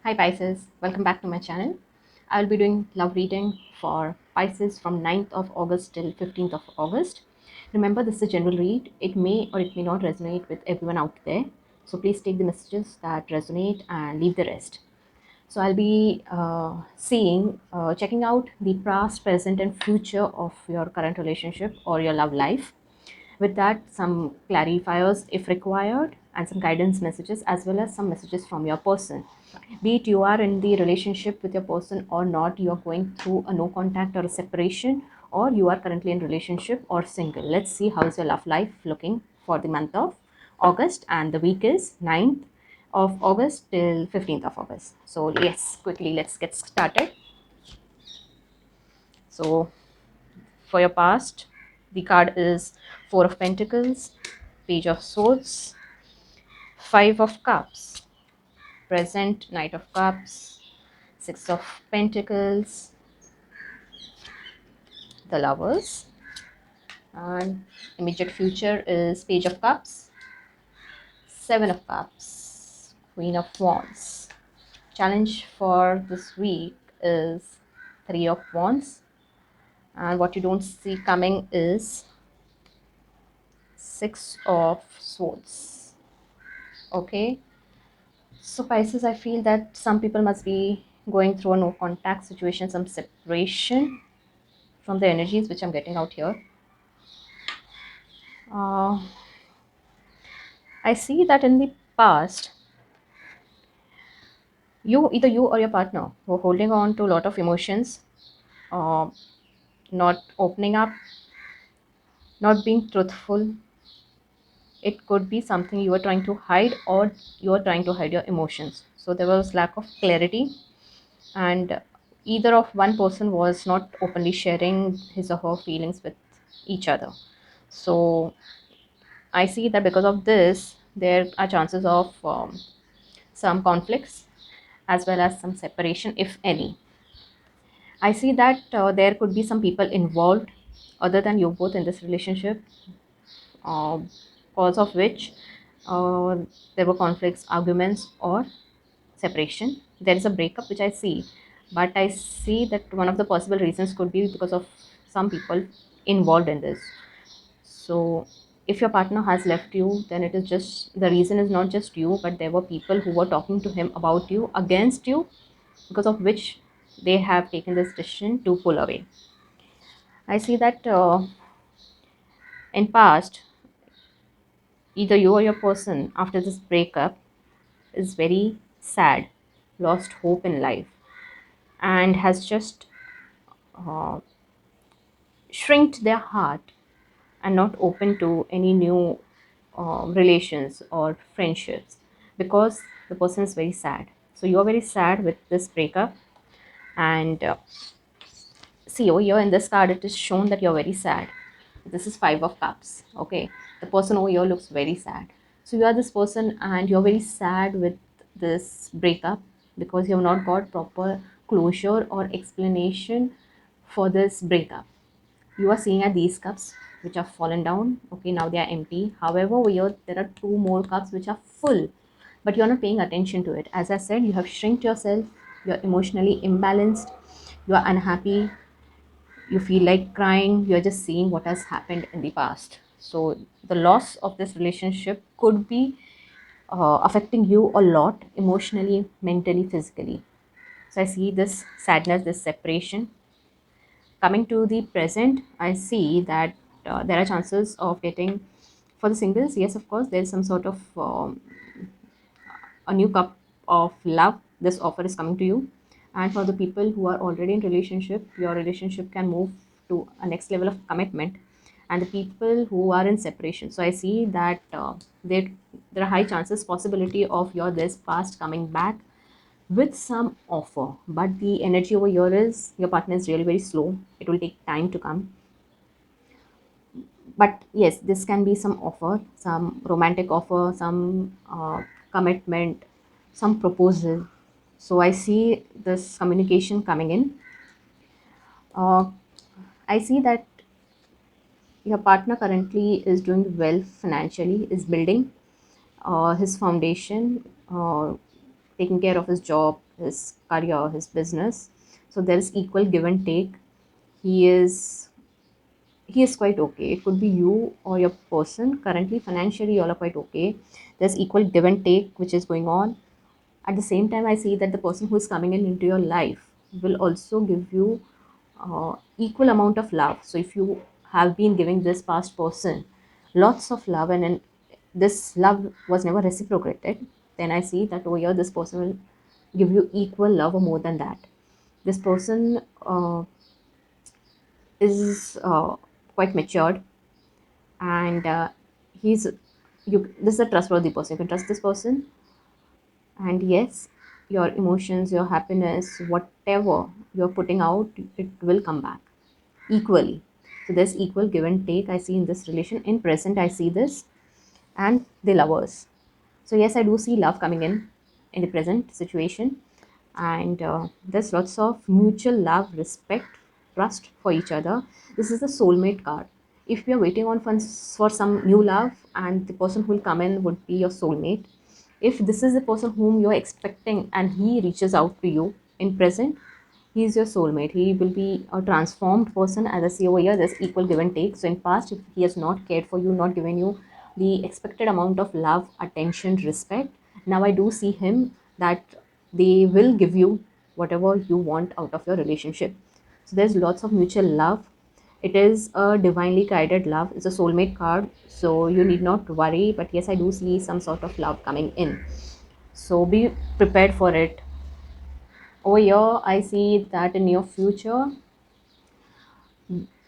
Hi Pisces, welcome back to my channel. I will be doing love reading for Pisces from 9th of August till 15th of August. Remember, this is a general read. It may or it may not resonate with everyone out there. So please take the messages that resonate and leave the rest. So I'll be checking out the past, present, and future of your current relationship or your love life. With that, some clarifiers if required, and some guidance messages, as well as some messages from your person. Be it you are in the relationship with your person or not, you are going through a no contact or a separation, or you are currently in relationship or single. Let's see how is your love life looking for the month of August, and the week is 9th of August till 15th of August. So yes, quickly let's get started. So for your past, the card is Four of Pentacles, Page of Swords, Five of Cups, present Knight of Cups, Six of Pentacles, the Lovers, and immediate future is Page of Cups, Seven of Cups, Queen of Wands. Challenge for this week is Three of Wands, and what you don't see coming is Six of Swords. Okay, so Pisces, I feel that some people must be going through a no contact situation, some separation from the energies which I'm getting out here. Uh, I see that in the past, either you or your partner were holding on to a lot of emotions, uh, not opening up, not being truthful. It could be something you were trying to hide, or you were trying to hide your emotions. So there was lack of clarity, and either of one person was not openly sharing his or her feelings with each other. So I see that because of this, there are chances of some conflicts as well as some separation, if any. I see that there could be some people involved other than you both in this relationship, uh, cause of which uh, there were conflicts, arguments, or separation. There is a breakup which I see, but I see that one of the possible reasons could be because of some people involved in this. So if your partner has left you, then it is just the reason is not just you, but there were people who were talking to him about you, against you, because of which they have taken this decision to pull away. I see that in past, either you or your person after this breakup is very sad, lost hope in life, and has just uh, shrinked their heart and not open to any new relations or friendships, because the person is very sad. So you're very sad with this breakup, and see over here in this card it is shown that you're very sad. This is Five of Cups. Okay, the person over here looks very sad. So you are this person and you're very sad with this breakup because you have not got proper closure or explanation for this breakup. You are seeing at these cups which are fallen down. Okay, now they are empty. However, over here there are two more cups which are full, but you're not paying attention to it. As I said, you have shrinked yourself, you're emotionally imbalanced, you are unhappy, you feel like crying, you're just seeing what has happened in the past. So the loss of this relationship could be affecting you a lot, emotionally, mentally, physically. So I see this sadness, this separation. Coming to the present, I see that there are chances of getting, for the singles, yes, of course, there's some sort of a new cup of love. This offer is coming to you. And for the people who are already in relationship, your relationship can move to a next level of commitment. And the people who are in separation, so I see that there are high chances, possibility of your this past coming back with some offer. But the energy over here is your partner is really very slow. It will take time to come. But yes, this can be some offer, some romantic offer, some commitment, some proposal. So I see this communication coming in. uh, I see that your partner currently is doing well financially, is building his foundation, taking care of his job, his career, his business. So there is equal give and take. He is he is quite okay. It could be you or your person. Currently, financially, you all are quite okay. There's equal give and take which is going on. At the same time, I see that the person who is coming in into your life will also give you equal amount of love. So if you have been giving this past person lots of love, and then this love was never reciprocated, then I see that over here this person will give you equal love or more than that. This person is quite matured, and he's you this is a trustworthy person. You can trust this person, and yes, your emotions, your happiness, whatever you're putting out, it will come back equally. So there's equal give and take I see in this relation. In present, I see this, and the lovers. So yes, I do see love coming in the present situation, and there's lots of mutual love, respect, trust for each other. This is the soulmate card. If we are waiting on for some new love, and the person who will come in would be your soulmate. If this is the person whom you're expecting and he reaches out to you in present, he is your soulmate. He will be a transformed person. As I see over here, there's equal give and take. So in past, if he has not cared for you, not given you the expected amount of love, attention, respect, now I do see him that they will give you whatever you want out of your relationship. So there's lots of mutual love. It is a divinely guided love. It's a soulmate card, so you need not worry. But yes, I do see some sort of love coming in. So be prepared for it. Over here, I see that in your future,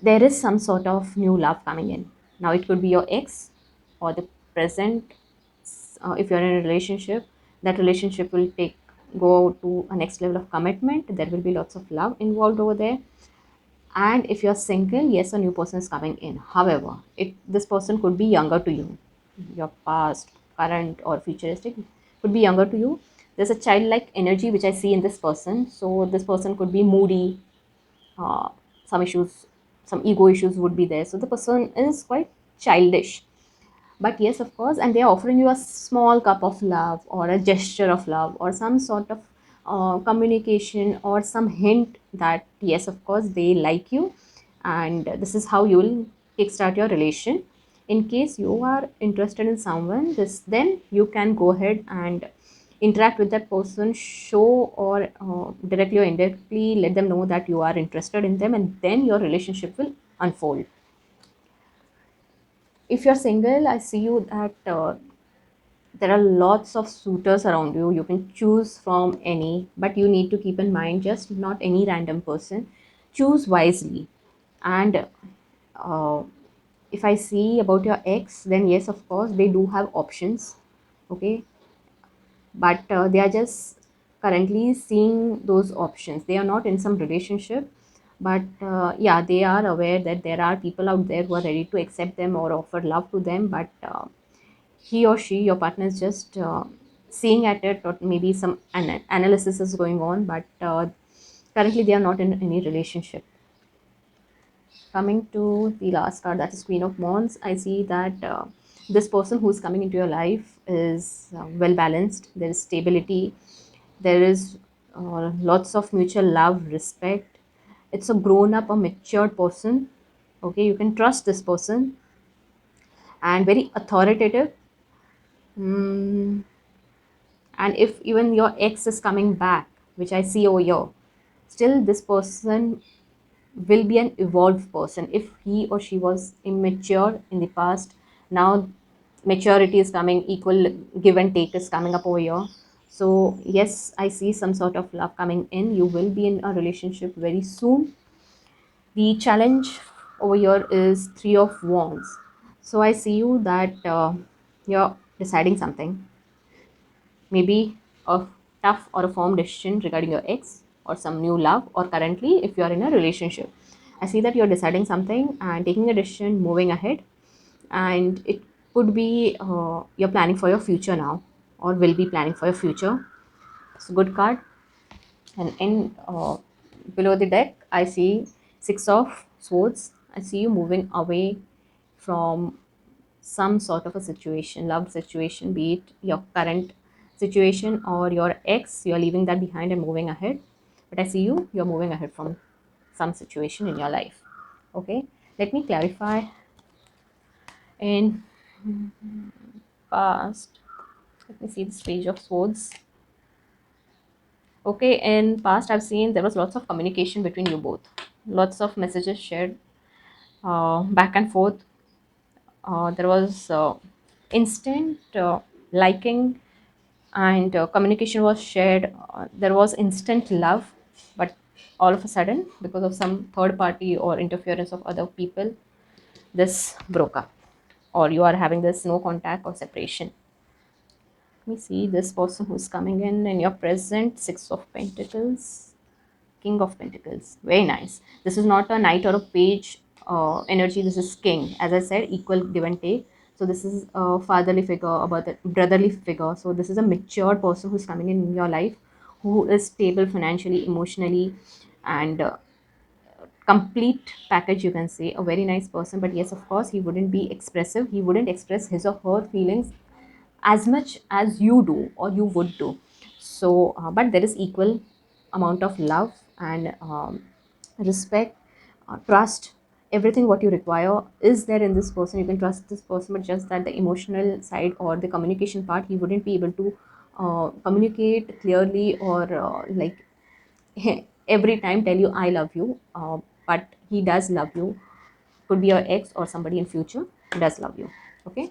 there is some sort of new love coming in. Now, it could be your ex or the present. If you're in a relationship, that relationship will go to a next level of commitment. There will be lots of love involved over there. And if you're single, yes, a new person is coming in. However, this person could be younger to you. Your past, current, or futuristic could be younger to you. There's a childlike energy which I see in this person. So this person could be moody, uh, some issues, some ego issues would be there. So the person is quite childish. But yes, of course, and they're offering you a small cup of love or a gesture of love or some sort of communication or some hint that yes, of course, they like you, and this is how you will kickstart your relation. In case you are interested in someone, this then you can go ahead and interact with that person, show or directly or indirectly let them know that you are interested in them, and then your relationship will unfold. If you're single, I see you that there are lots of suitors around you. You can choose from any, but you need to keep in mind just not any random person. Choose wisely. And uh, if I see about your ex, then yes, of course, they do have options. Okay, but they are just currently seeing those options. They are not in some relationship, but yeah, they are aware that there are people out there who are ready to accept them or offer love to them, but he or she, your partner, is just seeing at it, or maybe some analysis is going on, but currently they are not in any relationship. Coming to the last card, that is Queen of Wands, I see that this person who is coming into your life is well balanced. There is stability. There is lots of mutual love, respect. It's a grown up, a matured person. Okay, you can trust this person, and very authoritative. Mm, and if even your ex is coming back, which I see over here, still this person will be an evolved person. If he or she was immature in the past, now maturity is coming, equal give and take is coming up over here. So yes, I see some sort of love coming in. You will be in a relationship very soon. The challenge over here is Three of Wands. So I see you that you're deciding something, maybe a tough or a firm decision regarding your ex or some new love, or currently if you are in a relationship. I see that you're deciding something and taking a decision, moving ahead, and it could be you're planning for your future now, or will be planning for your future. It's a good card. And in below the deck, I see Six of Swords. I see you moving away from some sort of a situation, love situation, be it your current situation or your ex, you're leaving that behind and moving ahead. But I see you're moving ahead from some situation in your life. Okay, let me clarify. In past, let me see this page of swords. Okay, in past I've seen there was lots of communication between you both, lots of messages shared, back and forth. There was instant liking, and communication was shared. There was instant love, but all of a sudden, because of some third party or interference of other people, this broke up, or you are having this no contact or separation. Let me see this person who's coming in your present. Six of Pentacles, King of Pentacles. Very nice. This is not a knight or a page energy. This is king. As I said, equal give and take. So this is a fatherly figure, about a brotherly figure. So this is a mature person who's coming in your life, who is stable financially, emotionally, and complete package, you can say. A very nice person. But yes, of course, he wouldn't be expressive. He wouldn't express his or her feelings as much as you do or you would do. So but there is equal amount of love and respect, trust. Everything what you require is there in this person. You can trust this person, but just that the emotional side or the communication part, he wouldn't be able to communicate clearly, or like every time tell you I love you, but he does love you. Could be your ex or somebody in future does love you. Okay,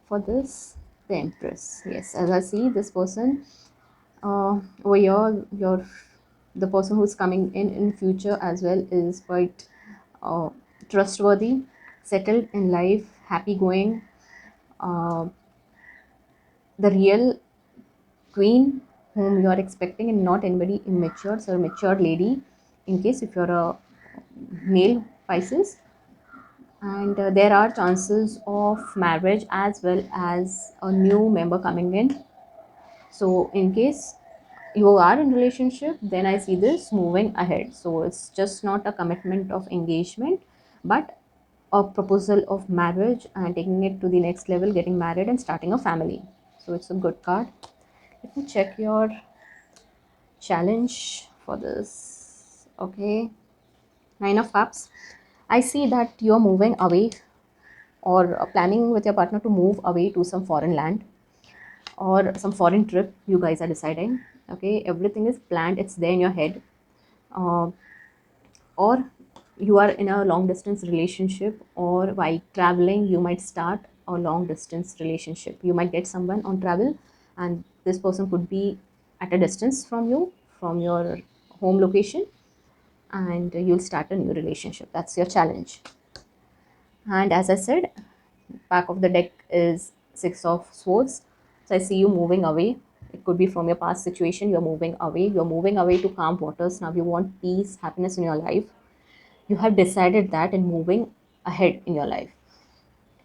for this, the Empress. Yes, as I see this person over here, the person who's coming in future as well is quite uh, trustworthy, settled in life, happy going, uh, the real queen whom you are expecting, and not anybody immature. So a mature lady, in case if you're a male Pisces. And there are chances of marriage as well as a new member coming in. So in case you are in relationship, then I see this moving ahead. So it's just not a commitment of engagement, but a proposal of marriage and taking it to the next level, getting married and starting a family. So it's a good card. Let me check your challenge for this. Okay, Nine of Cups. I see that you're moving away, or planning with your partner to move away to some foreign land or some foreign trip. You guys are deciding. Okay, everything is planned, it's there in your head. uh, or you are in a long distance relationship, or while traveling you might start a long distance relationship. You might get someone on travel, and this person could be at a distance from you, from your home location, and you'll start a new relationship. That's your challenge. And as I said, back of the deck is Six of Swords. So I see you moving away. It could be from your past situation. You're moving away. You're moving away to calm waters. Now you want peace, happiness in your life. You have decided that and moving ahead in your life.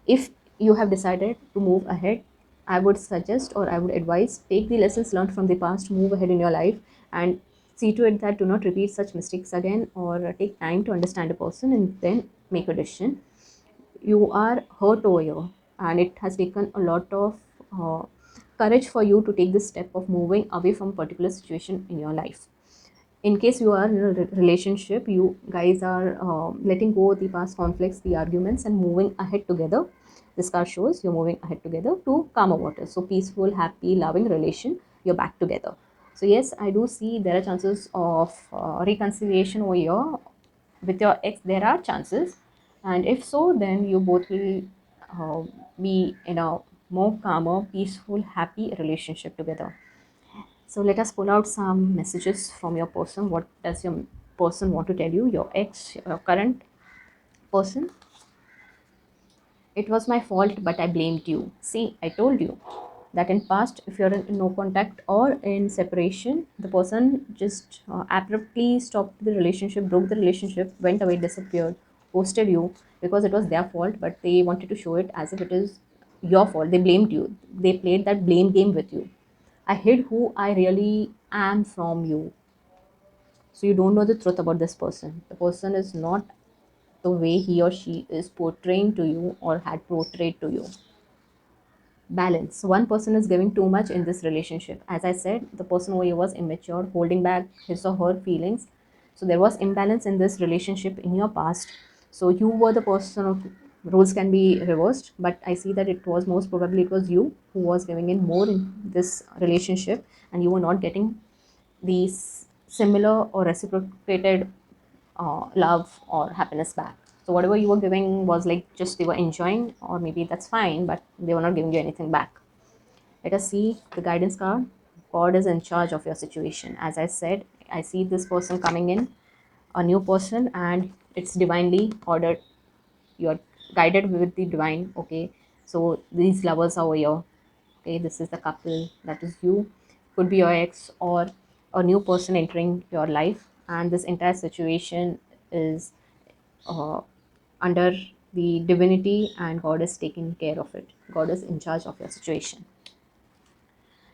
If you have decided to move ahead, I would suggest, or I would advise, take the lessons learned from the past, move ahead in your life, and see to it that do not repeat such mistakes again, or take time to understand a person and then make a decision. You are hurt over here, and it has taken a lot of uh, courage for you to take this step of moving away from a particular situation in your life. In case you are in a relationship, you guys are letting go of the past conflicts, the arguments, and moving ahead together. This card shows you're moving ahead together to calmer waters. So peaceful, happy, loving relation, you're back together. So yes, I do see there are chances of reconciliation over here with your ex. There are chances, and if so, then you both will uh, be in a more calmer, peaceful, happy relationship together. So let us pull out some messages from your person. What does your person want to tell you? Your ex, your current person. It was my fault, but I blamed you. See, I told you that in past, if you're in no contact or in separation, the person just abruptly stopped the relationship, broke the relationship, went away, disappeared, ghosted you because it was their fault, but they wanted to show it as if it is your fault. They blamed you. They played that blame game with you. I hid who I really am from you. So you don't know the truth about this person. The person is not the way he or she is portraying to you or had portrayed to you. balance. One person is giving too much in this relationship. As I said, the person over here was immature, holding back his or her feelings. So there was imbalance in this relationship in your past. So you were the person of, roles can be reversed, but I see that it was most probably it was you who was giving in more in this relationship, and you were not getting these similar or reciprocated love or happiness back. So whatever you were giving was like just they were enjoying, or maybe that's fine, but they were not giving you anything back. Let us see the guidance card. God is in charge of your situation. As I said, I see this person coming in, a new person, and it's divinely ordered. You're guided with the divine. Okay, so these lovers are over here. Okay, this is the couple, that is you, could be your ex or a new person entering your life, and this entire situation is uh, under the divinity, and God is taking care of it. God is in charge of your situation.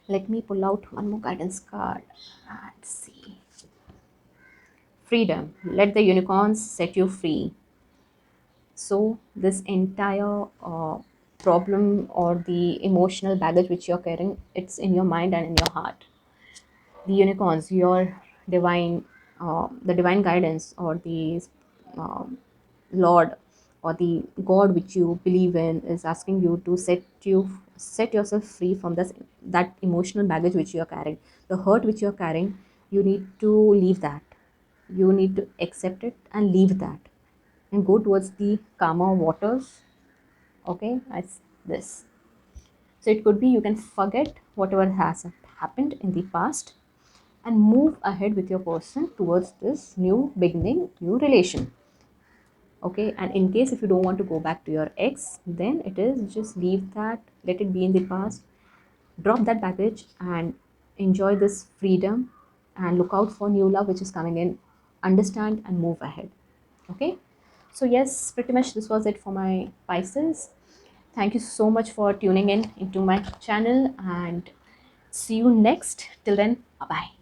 Let me pull out one more guidance card and see. Freedom. Let the unicorns set you free. So this entire problem or the emotional baggage which you're carrying, it's in your mind and in your heart. The unicorns, your divine, the divine guidance, or the um, Lord or the God which you believe in, is asking you to set yourself free from this, that emotional baggage which you are carrying, the hurt which you are carrying. You need to leave that. You need to accept it and leave that, and go towards the calmer waters. Okay, as this. So it could be you can forget whatever has happened in the past and move ahead with your person towards this new beginning, new relation. Okay, and in case if you don't want to go back to your ex, then it is just leave that, let it be in the past, drop that baggage, and enjoy this freedom, and look out for new love which is coming in. Understand and move ahead. Okay, so yes, pretty much this was it for my Pisces. Thank you so much for tuning in into my channel, and see you next. Till then, bye bye.